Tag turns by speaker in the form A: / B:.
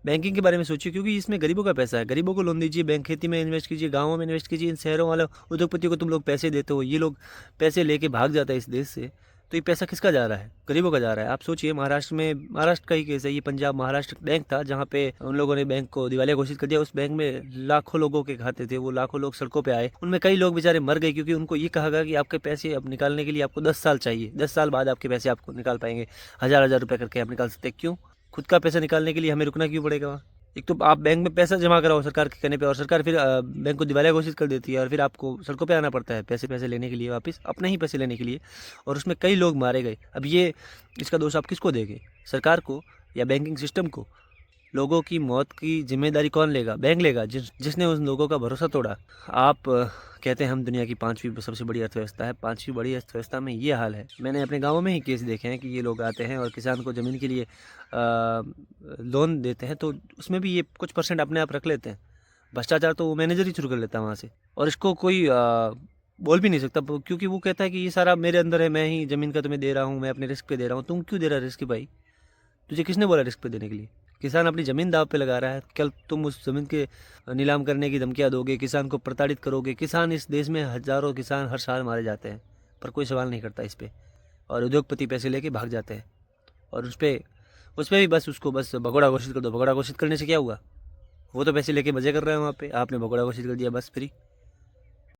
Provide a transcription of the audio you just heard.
A: Banking के बारे में सोचिए, क्योंकि इसमें गरीबों का पैसा है। गरीबों को लोन दीजिए, बैंक खेती में इन्वेस्ट कीजिए, गाँवों में इन्वेस्ट कीजिए। इन शहरों वाले उद्योगपतियों को तुम लोग पैसे देते हो, ये लोग पैसे लेके भाग जाता है इस देश से। तो ये पैसा किसका जा रहा है? गरीबों का जा रहा है। आप सोचिए, महाराष्ट्र का ही केस है ये। पंजाब महाराष्ट्र बैंक था जहाँ पे उन लोगों ने बैंक को दिवालिया घोषित कर दिया। उस बैंक में लाखों लोगों के खाते थे, वो लाखों लोग सड़कों पे आए। उनमें कई लोग बेचारे मर गए, क्योंकि उनको ये कहा गया कि आपके पैसे अब निकालने के लिए आपको 10 साल चाहिए, 10 साल बाद आपके पैसे आपको निकाल पाएंगे, हजार हजार रुपये करके आप निकाल सकते हैं। क्यों? खुद का पैसा निकालने के लिए हमें रुकना क्यों पड़ेगा वहाँ? एक तो आप बैंक में पैसा जमा कराओ सरकार के कहने पे, और सरकार फिर बैंक को दिवालिया घोषित कर देती है, और फिर आपको सड़कों पे आना पड़ता है पैसे पैसे लेने के लिए, वापस अपने ही पैसे लेने के लिए। और उसमें कई लोग मारे गए। अब ये इसका दोष आप किसको देंगे? सरकार को या बैंकिंग सिस्टम को? लोगों की मौत की जिम्मेदारी कौन लेगा? बैंक लेगा, जिसने उन लोगों का भरोसा तोड़ा। आप कहते हैं हम दुनिया की 5वीं सबसे बड़ी अर्थव्यवस्था है। 5वीं बड़ी अर्थव्यवस्था में ये हाल है। मैंने अपने गाँव में ही केस देखे हैं कि ये लोग आते हैं और किसान को ज़मीन के लिए लोन देते हैं, तो उसमें भी ये कुछ परसेंट अपने आप रख लेते हैं। भ्रष्टाचार तो वो मैनेजर ही शुरू कर लेता है वहाँ से, और इसको कोई बोल भी नहीं सकता, क्योंकि वो कहता है कि ये सारा मेरे अंदर है, मैं ही ज़मीन का तुम्हें दे रहा हूँ, मैं अपने रिस्क पे दे रहा हूँ। तुम क्यों दे रहा है रिस्क भाई? तुझे किसने बोला रिस्क पे देने के लिए? किसान अपनी ज़मीन दाव पे लगा रहा है। कल तुम उस ज़मीन के नीलाम करने की धमकियाँ दोगे, किसान को प्रताड़ित करोगे। किसान, इस देश में हज़ारों किसान हर साल मारे जाते हैं, पर कोई सवाल नहीं करता इस पे। और उद्योगपति पैसे लेके भाग जाते हैं, और उस पे भी बस उसको बस भगोड़ा घोषित कर दो। भगोड़ा घोषित करने से क्या हुआ? वो तो पैसे लेके मज़े कर रहे हैं वहाँ पे, आपने भगोड़ा घोषित कर दिया बस फ्री।